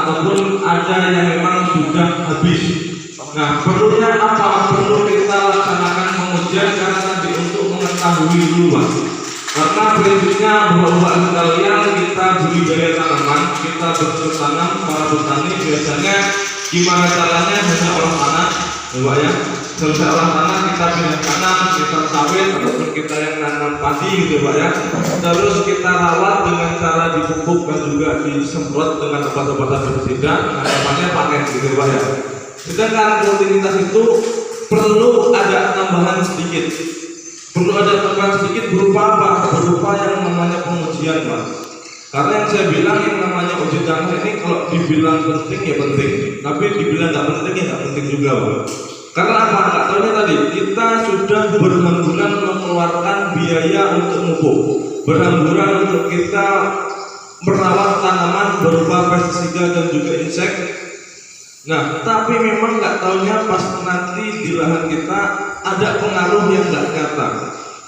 ataupun ada yang memang sudah habis. Nah, perlunya apa? Perlu kita laksanakan pengujian karena tadi untuk mengetahui dulu, Pak. Karena prinsipnya bahwa sekalian kita budidaya tanaman, kita bercocok tanam, para petani biasanya gimana caranya hanya olah tanah, Pak ya. Selesai olah tanah kita pindah tanam, kita sawit ataupun kita yang nanam padi gitu, Pak ya. Terus kita rawat dengan cara dipupuk dan juga disemprot dengan obat-obatan pestisida, harapannya panen gitu, Pak ya. Sedangkan rutinitas itu perlu ada tambahan sedikit. Perlu ada tambahan sedikit berupa apa? Berupa yang namanya pengujian, Pak. Karena yang saya bilang yang namanya uji tanah ini kalau dibilang penting ya penting, tapi dibilang nggak penting ya nggak penting juga, Pak. Karena apa? Nggak tahunya tadi kita sudah berhamburan mengeluarkan biaya untuk pupuk, berhamburan untuk kita merawat tanaman berupa pestisida dan juga insek. Nah, tapi memang nggak tahunya pas nanti di lahan kita ada pengaruh yang nggak nyata.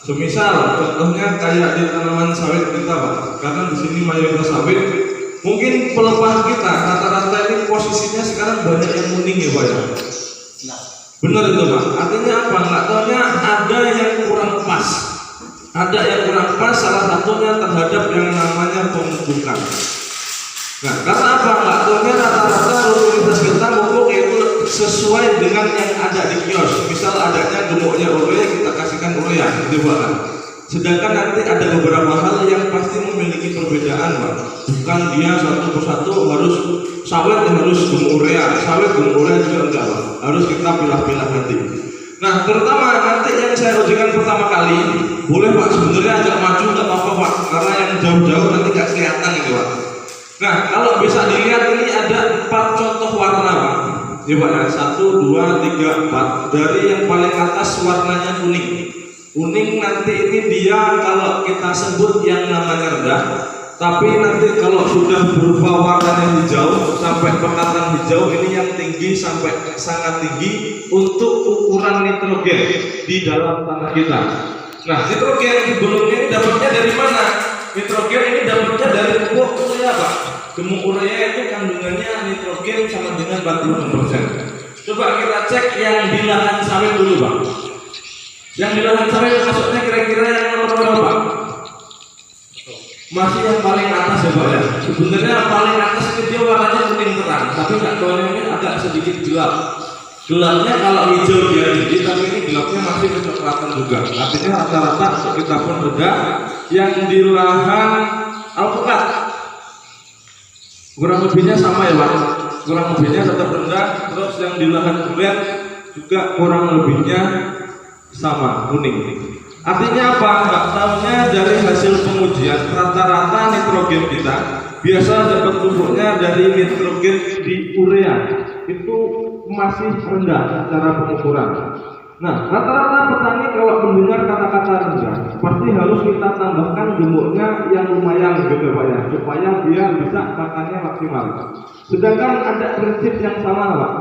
Semisal contohnya kayak di tanaman sawit kita, Pak. Karena di sini mayoritas sawit, mungkin pelepah kita rata-rata ini posisinya sekarang banyak yang kuning ya, Pak ya. Benar itu, Pak. Artinya apa? Nggak tahunya ada yang kurang pas. Ada yang kurang pas, salah satunya terhadap yang namanya pemupukan. Nah, karena apa? Nggak tahunya rata-rata rutinitas kita pupuk itu sesuai dengan yang ada di kios. Misal adanya gemuknya urea, kita kasihkan urea, gitu, Pak. Sedangkan nanti ada beberapa hal yang pasti memiliki perbedaan, Pak. Bukan dia satu persatu harus sawit harus gemuk urea, sawit gemuk urea juga enggak, Pak. Harus kita pilah-pilah nanti. Nah, terutama nanti yang saya ujikan pertama kali, boleh Pak sebenarnya agak maju nggak apa-apa, Pak, karena yang jauh-jauh nanti nggak kelihatan gitu, Pak. Nah, kalau bisa dilihat ini ada 4 contoh warna, Pak. Ya, Pak ya, 1, 2, 3, 4. Dari yang paling atas warnanya kuning. Kuning nanti ini dia kalau kita sebut yang namanya rendah. Tapi nanti kalau sudah berupa warnanya hijau sampai pekatan hijau ini yang tinggi sampai sangat tinggi untuk ukuran nitrogen di dalam tanah kita. Nah, nitrogen sebelumnya ini dapatnya dari mana? Nitrogen ini dapatnya dari pupuk urea, Pak. Gemuk urea itu kandungannya nitrogen sama dengan 46%. Coba kita cek yang di lahan sawit dulu, Pak. Yang di lahan sawit masuknya kira-kira yang nomor berapa, Pak? Masih yang paling atas ya, Pak ya. Sebenarnya paling atas itu dia warnanya kuning terang, tapi nggak tahu ini agak sedikit gelap. Gelapnya kalau hijau dia tinggi, tapi ini gelapnya masih kecoklatan juga. Artinya rata-rata untuk kita pun rendah. Yang di lahan alpukat kurang lebihnya sama ya, Pak. Kurang lebihnya tetap rendah. Terus yang di lahan duren juga kurang lebihnya sama, kuning. Artinya apa? Nggak tahunya dari hasil pengujian rata-rata nitrogen kita biasa dapat pupuknya dari nitrogen di urea itu masih rendah secara pengukuran. Nah, rata-rata petani kalau mendengar kata-kata rendah pasti harus kita tambahkan gemuknya yang lumayan gitu, Pak ya, supaya dia bisa makannya maksimal. Sedangkan ada prinsip yang salah, Pak.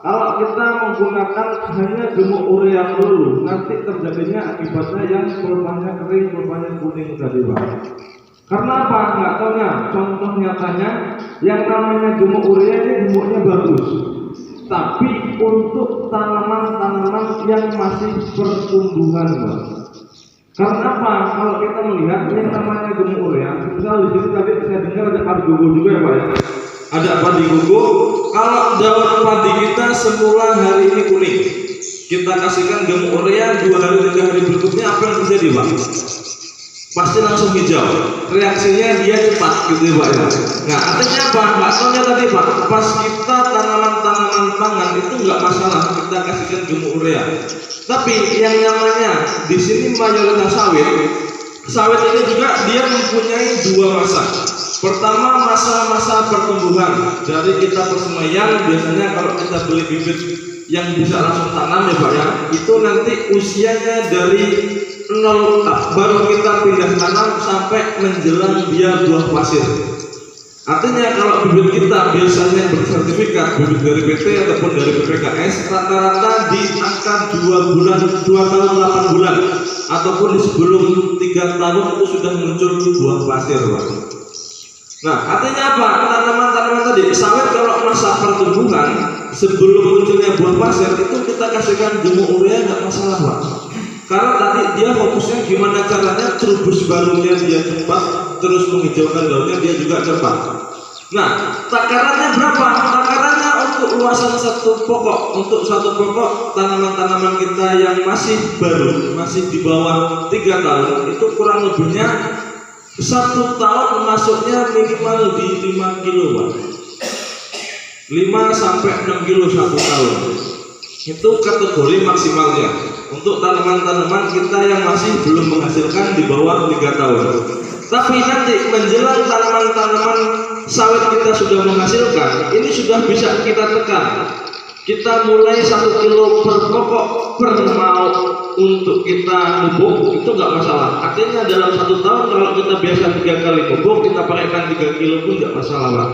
Kalau kita menggunakan hanya gemuk urea dulu, nanti terjadinya akibatnya yang pelepahnya kering, pelepahnya kuning tadi, Pak. Karena apa? Nggak tahunya. Contoh nyatanya, yang namanya gemuk urea ini gemuknya bagus, tapi untuk tanaman-tanaman yang masih pertumbuhan, Pak. Karena apa? Kalau kita melihat yang namanya gemuk urea, misal di sini tadi saya dengar ada padi gugur juga ya, Pak ya. Ada padi gugur. Kalau daun padi kita semula hari ini kuning, kita kasihkan gemuk urea 2 hari 3 hari berikutnya apa yang terjadi, Pak? Pasti langsung hijau. Reaksinya dia cepat gitu ya, Pak ya. Nah, artinya apa? Nggak tahunya tadi, Pak, pas kita tanaman-tanaman pangan itu nggak masalah kita kasihkan gemuk urea. Tapi yang namanya di sini mayoritas sawit ini juga dia mempunyai 2 masa. Pertama, masa-masa pertumbuhan. Dari kita persemaian biasanya kalau kita beli bibit yang bisa langsung tanam ya, Pak ya, itu nanti usianya dari 0 baru kita pindah tanam sampai menjelang dia buah pasir. Artinya kalau bibit kita biasanya bersertifikat bibit dari PT ataupun dari PPKS rata-rata di angka 2 tahun 8 bulan ataupun di sebelum 3 tahun itu sudah muncul buah pasir, Pak. Nah, artinya apa? Tanaman-tanaman tadi, sawit kalau masa pertumbuhan sebelum munculnya buah pasir itu kita kasihkan gemuk urea nggak masalah, Pak. Karena tadi dia fokusnya gimana caranya trubus barunya dia cepat, terus menghijaukan daunnya dia juga cepat. Nah, takarannya berapa? Takarannya untuk luasan satu pokok, untuk satu pokok tanaman-tanaman kita yang masih baru, masih di bawah 3 tahun, itu kurang lebihnya 1 tahun masuknya minimal di 5 kilo, Pak. 5 sampai 6 kilo 1 tahun. Itu kategori maksimalnya untuk tanaman-tanaman kita yang masih belum menghasilkan di bawah 3 tahun. Tapi nanti menjelang tanaman-tanaman sawit kita sudah menghasilkan, ini sudah bisa kita tekan. Kita mulai 1 kilo per pokok per mau untuk kita pupuk itu nggak masalah. Artinya dalam 1 tahun kalau kita biasa 3 kali pupuk, kita pakaikan 3 kilo pun nggak masalah, Pak.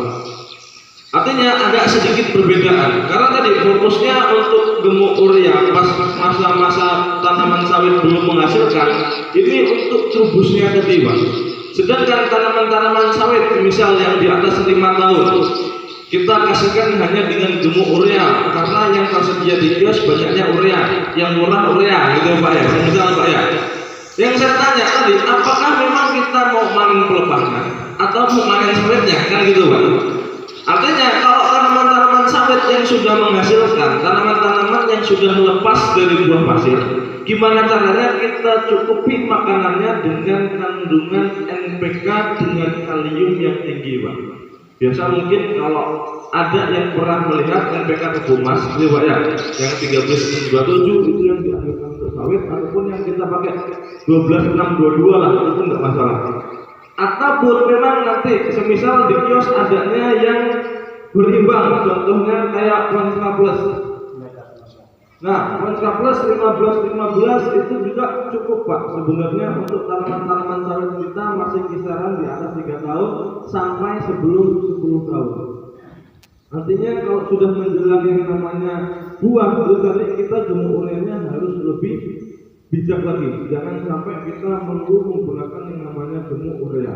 Artinya ada sedikit perbedaan karena tadi fokusnya untuk gemuk urea pas masa-masa tanaman sawit belum menghasilkan, ini untuk trubusnya tadi, Pak. Sedangkan tanaman-tanaman sawit misal yang di atas 5 tahun kita kasihkan hanya dengan gemuk urea karena yang tersedia di kios banyaknya urea, yang murah urea gitu, Pak ya. Misal, Pak ya. Yang saya tanya tadi, apakah memang kita mau manen pelepahnya atau mau manen sawitnya, kan gitu, Pak. Artinya kalau tanaman-tanaman sawit yang sudah menghasilkan, tanaman-tanaman yang sudah lepas dari buah pasir, gimana caranya kita cukupi makanannya dengan kandungan NPK dengan kalium yang tinggi, Pak. Biasa mungkin kalau ada yang pernah melihat NPK Kebumas, gitu, Pak ya, yang 13,27 itu yang diambilkan untuk sawit, ataupun yang kita pakai 12,622 lah, itu nggak masalah. Ataupun memang nanti semisal di kios adanya yang berimbang, contohnya kayak Ponsca Plus. Nah, Ponsca Plus 15 itu juga cukup, Pak. Sebenarnya untuk tanaman-tanaman sawit kita masih kisaran di atas 3 tahun sampai sebelum 10 tahun. Artinya kalau sudah menjelang yang namanya buah, itu tadi kita gemuk ureanya harus lebih bijak lagi, jangan sampai kita menggunakan yang namanya gemuk urea.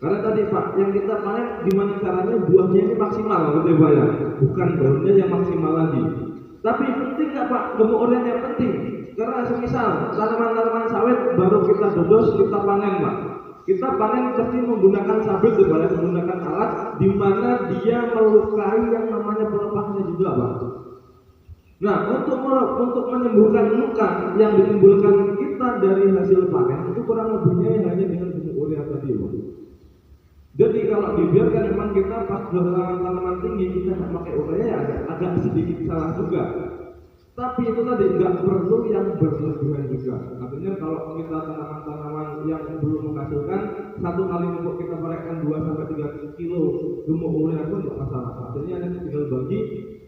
Karena tadi, Pak, yang kita panen gimana caranya buahnya ini maksimal, gitu Pak ya, bukan daunnya yang maksimal lagi. Tapi penting nggak, Pak, gemuk ureanya penting. Karena semisal tanaman-tanaman sawit baru kita dodos, kita panen, Pak. Kita panen pasti menggunakan sabit daripada menggunakan alat di mana dia melukai yang namanya pelepahnya juga, Pak. Nah, untuk menyembuhkan luka yang ditimbulkan kita dari hasil panen itu kurang lebihnya hanya dengan gemuk urea tadi, Pak. Jadi kalau dibiarkan memang kita pas tanaman tinggi kita nggak pakai urea ya agak sedikit salah juga. Tapi itu tadi nggak perlu yang berlebihan juga. Artinya kalau kita tanaman-tanaman yang belum menghasilkan 1 kali pupuk kita pakaikan 2-3 kilo gemuk urea pun nggak masalah. Artinya nanti tinggal bagi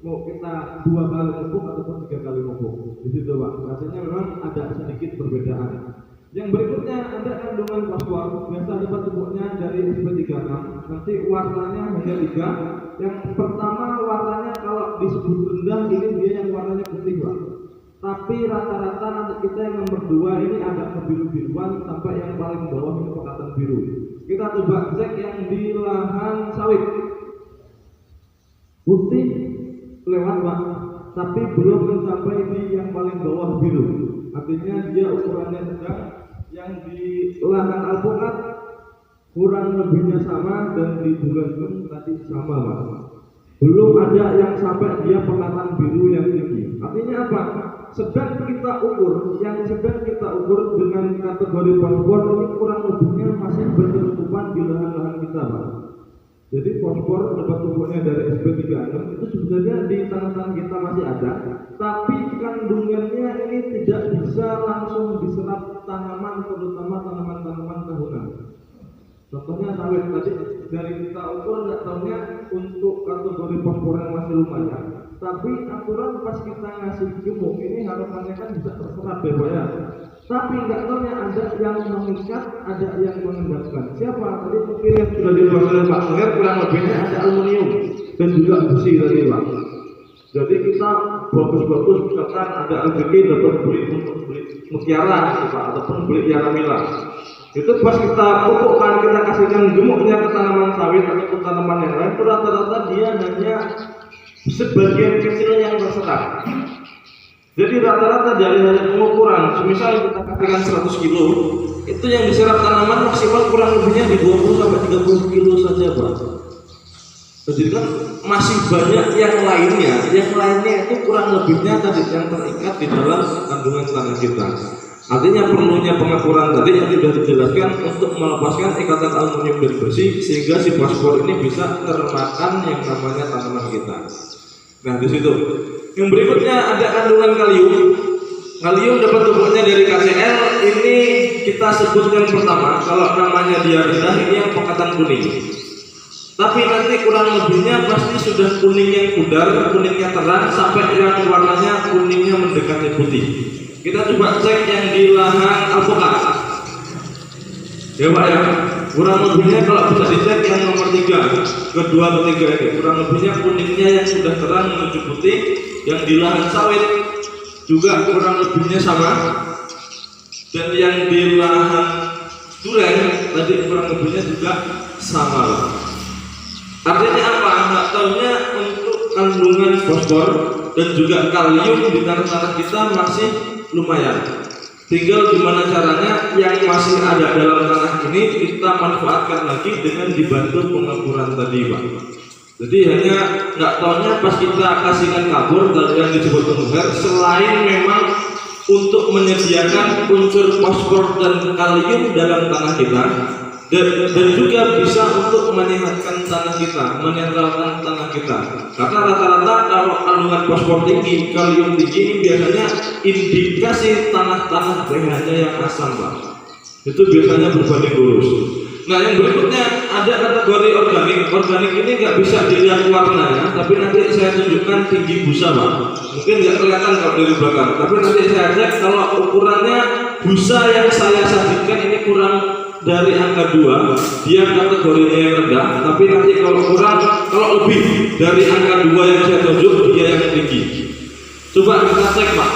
mau kita 2 kali pupuk ataupun 3 kali pupuk. Di situ, Pak. Artinya memang ada sedikit perbedaan. Yang berikutnya ada kandungan fosfor. Biasa dapat pupuknya dari SP36. Nanti warnanya hanya 3. Yang pertama warnanya kalau disebut rendah ini dia yang warnanya putih, Pak. Tapi rata-rata nanti kita yang nomor 2 ini agak kebiru-biruan sampai yang paling bawah ini pekatan biru. Kita coba cek yang di lahan sawit. Putih lewat, Pak, tapi belum mencapai di yang paling bawah biru. Artinya dia ukurannya sedang. Yang di lahan alpukat kurang lebihnya sama dan di bulan pun tadi sama, Pak. Belum ada yang sampai dia pekatan biru yang tinggi. Artinya apa? Sedang kita ukur, yang sedang kita ukur dengan kategori fosfor ini kurang lebihnya masih berkecukupan di lahan-lahan kita, Pak. Jadi fosfor dapat pupuknya dari SP36 itu sebenarnya di tanah-tanah kita masih ada, tapi kandungannya ini tidak bisa langsung diserap tanaman, terutama tanaman-tanaman tahunan. Contohnya sawit tadi dari kita ukur nggak tahunya untuk kategori fosfor yang masih lumayan, tapi aturan pas kita ngasih gemuk ini harapannya kan bisa terserap ya, Pak ya. Tapi nggak tahunya ada yang mengikat, ada yang mengendapkan. Siapa? Tadi mungkin yang sudah dibahas oleh Pak Soher kurang lebihnya ada aluminium dan juga besi tadi, Pak. Jadi kita bagus-bagus misalkan ada rezeki dapat beli untuk beli mutiara, Pak, ataupun beli yaramila. Itu pas kita pupukkan, kita kasihkan gemuknya ke tanaman sawit atau tanaman yang lain, itu rata-rata dia hanya sebagian kecil yang terserap. Jadi rata-rata dari pengukuran, semisal kita kasihkan 100 kilo, itu yang diserap tanaman maksimal kurang lebihnya di 20 sampai 30 kilo saja, Pak. Jadi kan masih banyak yang lainnya itu kurang lebihnya tadi yang terikat di dalam kandungan tanah kita. Artinya perlunya pengukuran tadi yang sudah dijelaskan untuk melepaskan ikatan aluminium dari besi sehingga si fosfor ini bisa termakan yang namanya tanaman kita. Nah di situ. Yang berikutnya ada kandungan kalium. Kalium dapat pupuknya dari KCl. Ini kita sebut yang pertama. Kalau namanya dia rendah, ini yang pekatan kuning. Tapi nanti kurang lebihnya pasti sudah kuning yang pudar, kuningnya terang, sampai yang warnanya kuningnya mendekati putih. Kita coba cek yang di lahan alpukat. Ya Pak ya, kurang lebihnya kalau bisa dicek yang nomor 3, kedua ketiga ini, kurang lebihnya kuningnya yang sudah terang menuju putih. Yang di lahan sawit juga kurang lebihnya sama, dan yang di lahan duren tadi kurang lebihnya juga sama. Artinya apa? Nggak tahunya untuk kandungan fosfor dan juga kalium di tanah-tanah kita masih lumayan. Tinggal gimana caranya yang masih ada dalam tanah ini kita manfaatkan lagi dengan dibantu pengukuran tadi, Pak. Jadi hanya nggak tahunya pas kita kasihkan kabur dari yang disebut pengukur, selain memang untuk menyediakan unsur fosfor dan kalium dalam tanah kita, dan juga bisa untuk menyehatkan tanah kita, menetralkan tanah kita. Karena rata-rata kalau kandungan fosfor tinggi, kalium tinggi ini biasanya indikasi tanah-tanah pH-nya yang asam, Pak. Itu biasanya berbanding lurus. Nah yang berikutnya ada kategori organik. Organik ini nggak bisa dilihat warnanya, tapi nanti saya tunjukkan tinggi busa, Pak. Mungkin nggak kelihatan kalau dari belakang, tapi nanti saya cek kalau ukurannya busa yang saya sajikan ini kurang dari angka 2, dia kategorinya yang rendah. Tapi nanti kalau lebih dari angka 2 yang saya tunjuk, dia yang tinggi. Coba kita cek, Pak.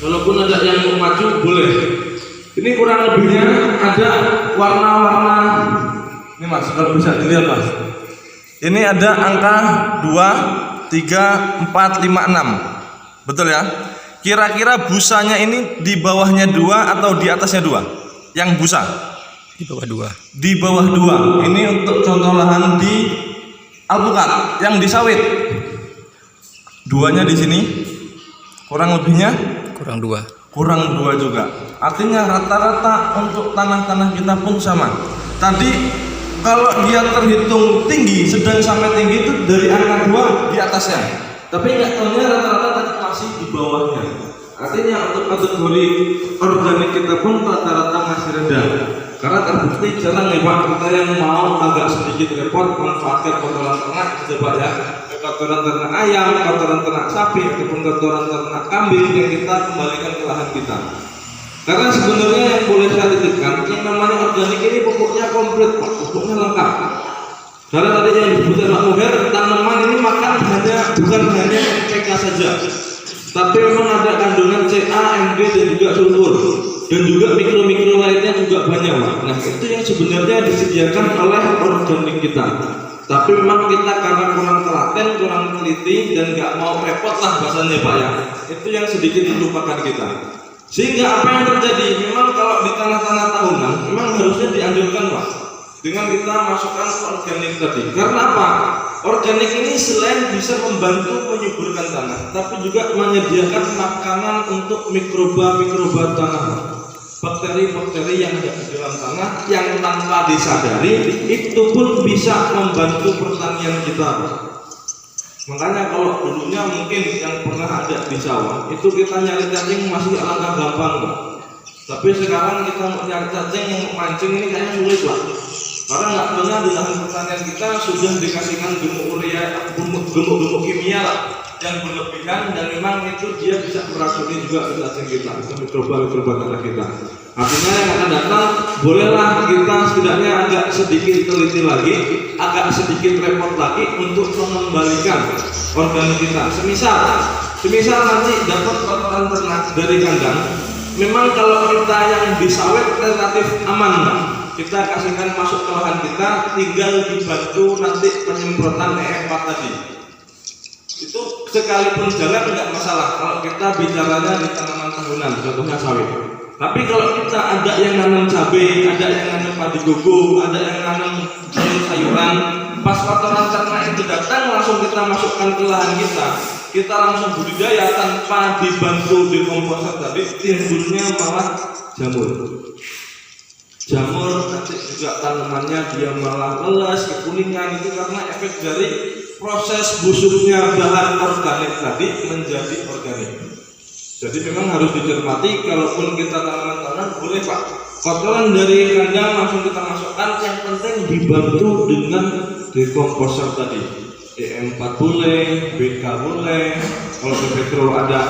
Walaupun ada yang mau maju boleh. Ini kurang lebihnya ada warna-warna. Ini Mas, kalau bisa dilihat Mas. Ini ada angka 2, 3, 4, 5, 6. Betul ya? Kira-kira busanya ini di bawahnya 2 atau di atasnya 2? Yang busa? Di bawah 2. Di bawah 2. Ini untuk contoh lahan di alpukat, yang di sawit. 2-nya di sini. Kurang lebihnya? Kurang 2. Kurang 2 juga. Artinya rata-rata untuk tanah-tanah kita pun sama. Tadi kalau dia terhitung tinggi, sedang sampai tinggi itu dari angka 2 di atasnya. Tapi nggak tahunya rata-rata tadi masih di bawahnya. Artinya untuk kategori organik kita pun rata-rata masih rendah. Karena terbukti jarang nih Pak, kita yang mau agak sedikit repot manfaatkan kotoran ternak, coba ya, kotoran ternak ayam, kotoran ternak sapi, ataupun kotoran ternak kambing yang kita kembalikan ke lahan kita. Karena sebenarnya yang boleh saya titipkan, yang namanya organik ini pupuknya komplit Pak, pupuknya lengkap. Karena tadi yang disebutkan Pak Muher, tanaman ini makan bukan hanya NPK saja, tapi memang ada kandungan CA, Mg dan juga sulfur, dan juga mikro-mikro lainnya juga banyak Pak. Nah itu yang sebenarnya disediakan oleh organik kita. Tapi memang kita karena kurang telaten, kurang teliti, dan nggak mau repot lah bahasanya Pak ya. Itu yang sedikit dilupakan kita. Sehingga apa yang terjadi? Memang kalau di tanah-tanah tahunan, memang harusnya dianjurkan Pak, dengan kita masukkan organik tadi. Karena apa? Organik ini selain bisa membantu menyuburkan tanah, tapi juga menyediakan makanan untuk mikroba-mikroba tanah. Bakteri-bakteri yang ada di dalam tanah yang tanpa disadari itu pun bisa membantu pertanian kita. Makanya kalau dulunya mungkin yang pernah ada di sawah itu kita nyari cacing masih alangkah gampang Pak. Tapi sekarang kita mau nyari cacing yang mancing ini kayaknya sulit Pak. Karena nggak pernah di lahan pertanian kita sudah dikasihkan gemuk urea, gemuk kimia lah, yang berlebihan, dan memang itu dia bisa meracuni juga cacing kita, mikroba tanah kita. Artinya yang akan datang bolehlah kita setidaknya agak sedikit teliti lagi, agak sedikit repot lagi untuk mengembalikan organik kita. Semisal nanti dapat kotoran ternak dari kandang, memang kalau kita yang di sawit relatif aman, Pak. Kita kasihkan masuk ke lahan kita, tinggal dibantu nanti penyemprotan E4 tadi. Itu sekalipun jalan nggak masalah kalau kita bicaranya di tanaman tahunan, contohnya sawit. Tapi kalau kita ada yang nanam cabai, ada yang nanam padi gogo, ada yang nanam sayur-sayuran, pas kotoran ternak itu datang langsung kita masukkan ke lahan kita langsung budidaya tanpa dibantu dekomposer tadi, timbulnya malah jamur nanti juga tanamannya dia malah leles, kekuningan. Itu karena efek dari proses busuknya bahan organik tadi menjadi organik. Jadi memang harus dicermati, kalaupun kita tanaman boleh Pak, kotoran dari kandang langsung kita masukkan, yang penting dibantu dengan dekomposer tadi. E4 boleh, BK boleh, kalau ke Petro ada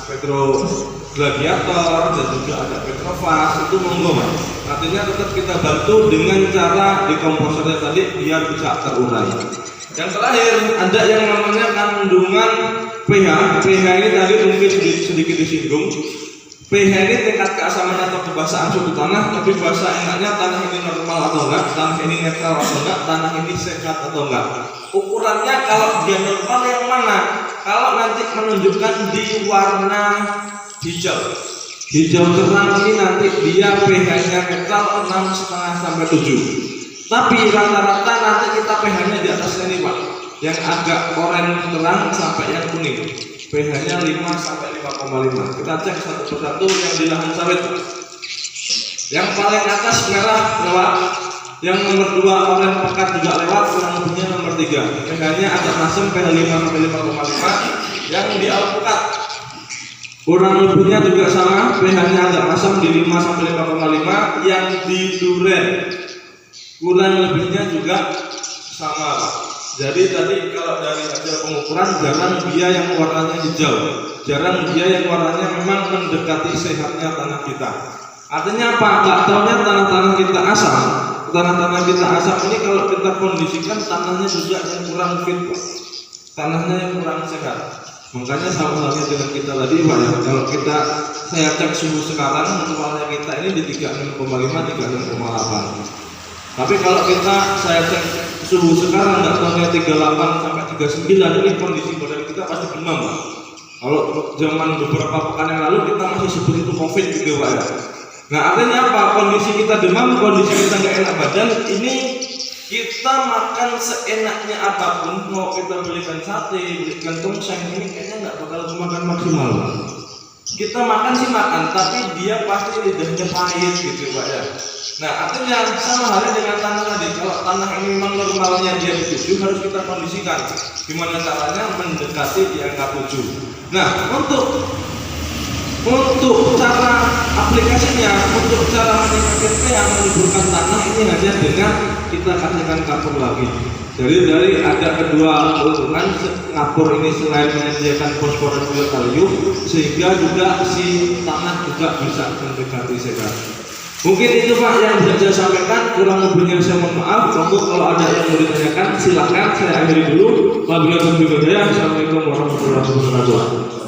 Petro Gladiator dan juga ada Petrovas, itu monggo Pak. Artinya tetap kita bantu dengan cara dekomposernya tadi biar bisa terurai. Yang terakhir ada yang namanya kandungan pH. pH ini tadi mungkin sedikit disinggung. pH ini tingkat keasaman atau kebasaan suhu tanah, tapi bahasa enaknya tanah ini normal atau enggak, tanah ini netral atau enggak, tanah ini sehat atau enggak. Ukurannya kalau dia normal yang mana? Kalau nanti menunjukkan di warna hijau terang ini nanti dia pH-nya netral 6,5 sampai 7. Tapi rata-rata nanti kita pH-nya di atasnya nih Pak, yang agak oranye terang sampai yang kuning, pH-nya 5 sampai 5,5. Kita cek satu persatu yang di lahan sawit. Yang paling atas merah lewat, yang nomor 2 oranye pekat juga lewat, kurang lebihnya nomor 3. pH-nya agak asam, pH 5 sampai 5,5. Yang di alpukat kurang lebihnya juga sama, pH-nya agak asam di 5 sampai 5,5. Yang di duren kurang lebihnya juga sama Pak. Jadi tadi kalau dari hasil pengukuran jarang dia yang warnanya hijau, jarang dia yang warnanya memang mendekati sehatnya tanah kita. Artinya apa? Nggak taunya tanah-tanah kita asam. Tanah-tanah kita asam ini kalau kita kondisikan tanahnya juga yang kurang fit Pak. Tanahnya yang kurang sehat. Makanya sama halnya dengan kita tadi Pak ya. Kalau saya cek suhu sekarang normalnya kita ini di 36,5 36,8. Tapi kalau saya cek suhu sekarang nggak tahunya 38 sampai 39, ini kondisi badan kita pasti demam Pak. Kalau zaman beberapa pekan yang lalu kita masih sebut itu COVID gitu Pak ya. Nah artinya apa? Kondisi kita demam, kondisi kita nggak enak badan, ini kita makan seenaknya apapun, mau kita belikan sate, belikan tongseng, ini kayaknya nggak bakal makan maksimal Pak. Kita makan sih makan, tapi dia pasti lidahnya pahit gitu Pak ya. Nah artinya sama halnya dengan tanah tadi. Kalau tanah ini memang normalnya dia di 7, harus kita kondisikan gimana caranya mendekati di angka 7. Nah untuk cara aplikasinya, untuk cara meningkatkan pH menyuburkan tanah ini hanya dengan kita kasihkan kapur lagi. Jadi dari ada kedua keuntungan, kapur ini selain menyediakan fosfor dan juga kalium, sehingga juga si tanah juga bisa mendekati sehat. Mungkin itu Pak yang bisa saya sampaikan, kurang lebihnya saya mohon maaf. Kalau ada yang mau ditanyakan silahkan, saya akhiri dulu. Wabillahi taufiq wal hidayah. Assalamualaikum warahmatullahi wabarakatuh.